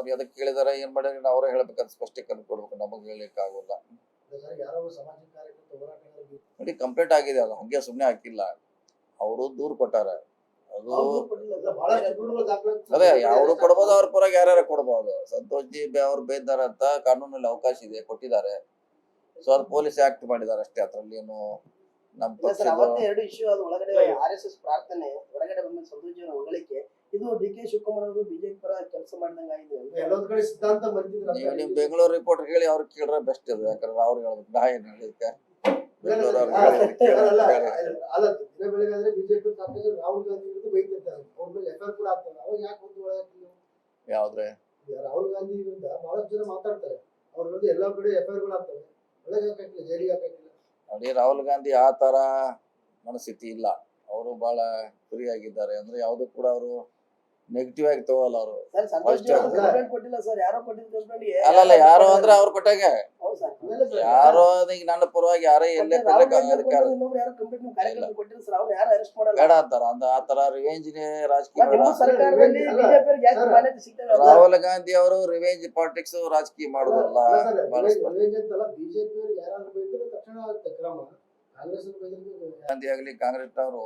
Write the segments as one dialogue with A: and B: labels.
A: ಅವ್ರು ಅದಕ್ಕೆ ಕೇಳಿದಾರೆ ಏನ್ ಮಾಡಿದ್ರೆ ಅವರೇ ಹೇಳ್ಬೇಕಂತ ಸ್ಪಷ್ಟೀಕರಣ ಕೊಡ್ಬೇಕು, ನಮಗೆ ಹೇಳಲಿಕ್ಕೆ ಆಗೋಲ್ಲ. ನೋಡಿ ಕಂಪ್ಲೇಂಟ್ ಆಗಿದೆ, ಅದು ಹಂಗೆ ಸುಮ್ಮನೆ ಹಾಕಿಲ್ಲ, ಅವರು ದೂರು ಕೊಟ್ಟಾರ. ಅದು ಅದೇ ಅವರು ಕೊಡ್ಬೋದು, ಅವ್ರ ಪರವಾಗಿ ಯಾರ್ಯಾರ ಕೊಡ್ಬೋದು. ಸಂತೋಷ್ ಜಿ ಅವ್ರು ಬೇಯ್ದಾರ ಅಂತ ಕಾನೂನಲ್ಲಿ ಅವಕಾಶ ಇದೆ, ಕೊಟ್ಟಿದ್ದಾರೆ. ಸೊ ಅದು ಪೊಲೀಸ್ ಆಕ್ಟ್ ಮಾಡಿದ್ದಾರೆ ಅಷ್ಟೇ, ಅದ್ರಲ್ಲಿ ಏನು ನಮ್ಮ
B: ಎರಡು ಇಶ್ಯೂ ಅದು ಒಳಗಡೆ RSS ಪ್ರಾರ್ಥನೆ ಹೊರಗಡೆ ಬಂದ ಸಂತೋಷ್ ಜಿ ಅವರ ಹೊಗಳಿಕೆ, ಇದು DK ಶಿವಕುಮಾರ್ ಅವರು ಬಿಜೆಪಿ ಪರ ಕೆಲಸ ಮಾಡಿದಂಗ ಆಗಿದೆ. ಎಲ್ಲೊಂದ್ ಕಡೆ ಸಿದ್ಧಾಂತ
A: ನೀವು ನಿಮ್ ಬೆಂಗಳೂರು ರಿಪೋರ್ಟ್ ಹೇಳಿ ಅವ್ರಿಗೆ ಕೇಳಿದ್ರೆ ಬೆಸ್ಟ್ ಇದು, ಯಾಕಂದ್ರೆ ಅವ್ರು ಹೇಳ್ಬೇಕು, ನಾ ಏನ್ ಹೇಳಿದ್ಕೆ ಬೆಂಗಳೂರು
B: ಅಲ್ಲ, ದಿನ ಬೆಳಗಾದ್ರೆ ಬಿಜೆಪಿ ರಾಹುಲ್ ಗಾಂಧಿ ವಿರುದ್ಧ ಬೈತಿರ್ತಾರೆ, ಅವ್ರ ಮೇಲೆ FIR ಕೂಡ ಆಗ್ತದೆ. ಅವಾಗ ಯಾಕೆ ಒಂದು
A: ಯಾವ್ದ್ರೆ
B: ರಾಹುಲ್ ಗಾಂಧಿ ವಿರುದ್ಧ ಬಹಳಷ್ಟು ಜನ ಮಾತಾಡ್ತಾರೆ, ಅವ್ರ ವಿರುದ್ಧ ಎಲ್ಲಾ ಕಡೆ FIR ಗಳು ಆಗ್ತವೆ, ಒಳಗೆ ಹಾಕಿಲ್ಲ, ಜೈಲಿಗೆ ಹಾಕಿಲ್ಲ.
A: ನೋಡಿ ರಾಹುಲ್ ಗಾಂಧಿ ಆ ತರ ಮನಸ್ಥಿತಿ ಇಲ್ಲ, ಅವರು ಬಹಳ ಫ್ರೀ ಆಗಿದ್ದಾರೆ. ಅಂದ್ರೆ ಯಾವ್ದು ಕೂಡ ಅವರು ನೆಗೆಟಿವ್ ಆಗಿ ತಗೋಲ್ಲ ಅವರು. ಅಲ್ಲಲ್ಲ ಯಾರೋ ಅಂದ್ರೆ ಅವ್ರು ಕೊಟ್ಟಾಗೆ, ಯಾರೋ ಈಗ ನನ್ನ ಪರವಾಗಿ ಯಾರೇ ಎಲ್ಲೇ ಬೇಡ ಅಂತಾರ. ಆತರ ರಿವೆಂಜ್ ರಾಜಕೀಯ ರಾಹುಲ್ ಗಾಂಧಿ ಅವರು ರಿವೆಂಜ್ ಪಾಲಿಟಿಕ್ಸ್ ರಾಜಕೀಯ ಮಾಡೋದಲ್ಲ. ಗಾಂಧಿ ಆಗ್ಲಿ ಕಾಂಗ್ರೆಸ್ ಅವರು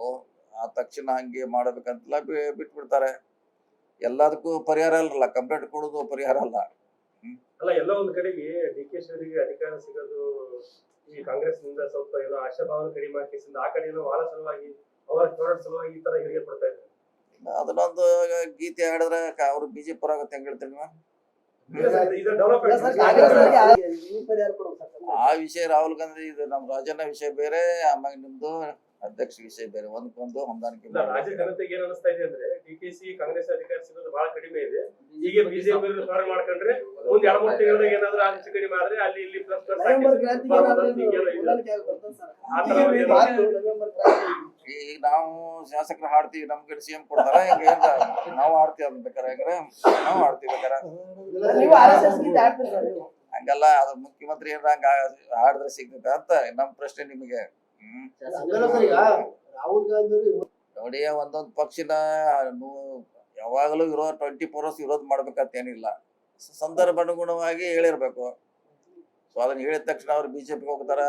A: ಆ ತಕ್ಷಣ ಹಂಗೆ ಮಾಡಬೇಕಂತೆಲ್ಲ ಬಿಟ್ಬಿಡ್ತಾರೆ. ಎಲ್ಲದಕ್ಕೂ ಪರಿಹಾರ ಅಲ್ಲಲ್ಲ, ಕಂಪ್ಲೇಂಟ್ ಕೊಡೋದು ಪರಿಹಾರ ಅಲ್ಲ.
C: ಅಲ್ಲ, ಎಲ್ಲ ಒಂದ್ ಕಡೆಗೆ DK ಶಿವರಿಗೆ ಅಧಿಕಾರ ಸಿಗೋದು ಈ ಕಾಂಗ್ರೆಸ್ ನಿಂದ ಸ್ವಲ್ಪ ಏನೋ ಆಶಾಭಾವನೆ ಕಡಿಮೆ ಹಾಕಿಸಿಂದ ಆ ಕಡೆ ಏನೋ ವಾರ ಸಲುವಾಗಿ ಅವರ ಹೋರಾಟ ಸಲುವಾಗಿ ಈ ತರ ಹಿರಿಯ ಪಡ್ತಾ ಇದ್ದಾರೆ.
A: ಅದನ್ನೊಂದು ಗೀತೆ ಹಾಡಿದ್ರೆ ಅವ್ರು ಬಿಜೆಪಿ ಪರ ಆಗುತ್ತೆ ಹೆಂಗ್ ಹೇಳ್ತೀರಿ ನೀವು? ಆ ವಿಷಯ ರಾಹುಲ್ ಗಾಂಧಿ, ಇದು ನಮ್ ರಾಜನ ವಿಷಯ ಬೇರೆ, ಆಮೇಲೆ ನಿಮ್ದು ಅಧ್ಯಕ್ಷ ವಿಷಯ ಬೇರೆ, ಒಂದ್ಕೊಂದು ಹೊಂದಾಣಿಕೆ.
C: ರಾಜ್ಯ ಜನತೆಗೆ ಏನ್ ಅನಿಸ್ತಾ ಇದೆ ಅಂದ್ರೆ DKC ಕಾಂಗ್ರೆಸ್ ಅಧಿಕಾರ ಸಿಗೋದು ಬಹಳ ಕಡಿಮೆ ಇದೆ, ಹೀಗೆ ಬಿಜೆಪಿ ಹೋರಾಟ ಮಾಡ್ಕೊಂಡ್ರೆ ಮುಂದೆ 2-3 ತಿಂಗಳಿಗೆ ಏನಾದ್ರೂ ಹೆಚ್ಚು ಕಡಿಮೆ ಆದ್ರೆ ಅಲ್ಲಿ ಇಲ್ಲಿ ಪ್ಲಸ್
A: ಈಗ ನಾವು ಶಾಸಕರು ಹಾಡ್ತೀವಿ, ನಮ್ಗೆ CM ಕೊಡ್ತಾರ, ಹಿಂಗ ನಾವು ಹಾಡ್ತೀವಿ ಅದ್ ಬೇಕಾರೆ, ಹೆಂಗ್ರೆ ನಾವು ಹಾಡ್ತೀವಿ ಬೇಕಾರೆ. ಹಂಗಲ್ಲ, ಅದು ಮುಖ್ಯಮಂತ್ರಿ ಏನ್ರ ಹಂಗ ಹಾಡಿದ್ರೆ ಸಿಗ್ತೈತೆ ಅಂತ ನಮ್ ಪ್ರಶ್ನೆ ನಿಮಗೆ. ನೋಡಿ, ಒಂದೊಂದು ಪಕ್ಷನ ಯಾವಾಗಲೂ 24 hours ವಿರೋಧ ಮಾಡ್ಬೇಕಂತ ಏನಿಲ್ಲ, ಸಂದರ್ಭ ಅನುಗುಣವಾಗಿ ಹೇಳಿರ್ಬೇಕು. ಸೊ ಅದನ್ನ ಹೇಳಿದ ತಕ್ಷಣ ಅವ್ರು ಬಿಜೆಪಿಗೆ ಹೋಗ್ತಾರ,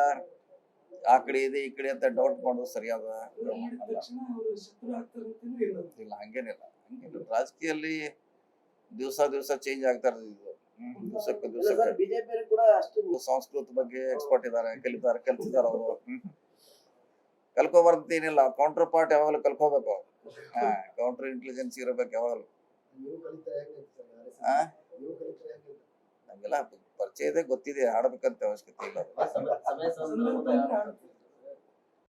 A: ಆ ಕಡೆ ಇದೆ ಈ ಕಡೆ ಅಂತ ಡೌಟ್ ಮಾಡೋದು ಸರಿಯಾದ ಇಲ್ಲ. ಹಂಗೇನಿಲ್ಲ. ರಾಜಕೀಯಲ್ಲಿ ದಿವಸ ಚೇಂಜ್ ಆಗ್ತಾ ಇರೋದು. ದಿವಸಕ್ಕೆ ಸಂಸ್ಕೃತ ಬಗ್ಗೆ ಎಕ್ಸ್ಪರ್ಟ್ ಇದಾರೆ, ಕಲಿತಿದಾರ ಅವರು. ಕಲ್ಕೋಬಾರ್ದೇನಿಲ್ಲ, ಕೌಂಟರ್ ಪಾರ್ಟ್ ಯಾವಾಗಲೂ ಕಲ್ಕೋಬೇಕು. ಕೌಂಟರ್ ಇಂಟೆಲಿಜೆನ್ಸ್ ಇರಬೇಕು ಯಾವಾಗಲೂ. ನಮ್ಗೆಲ್ಲ ಪರಿಚಯ ಇದೆ, ಗೊತ್ತಿದೆ, ಹಾಡ್ಬೇಕಂತ ಅವಶ್ಯಕತೆ ಇಲ್ಲ.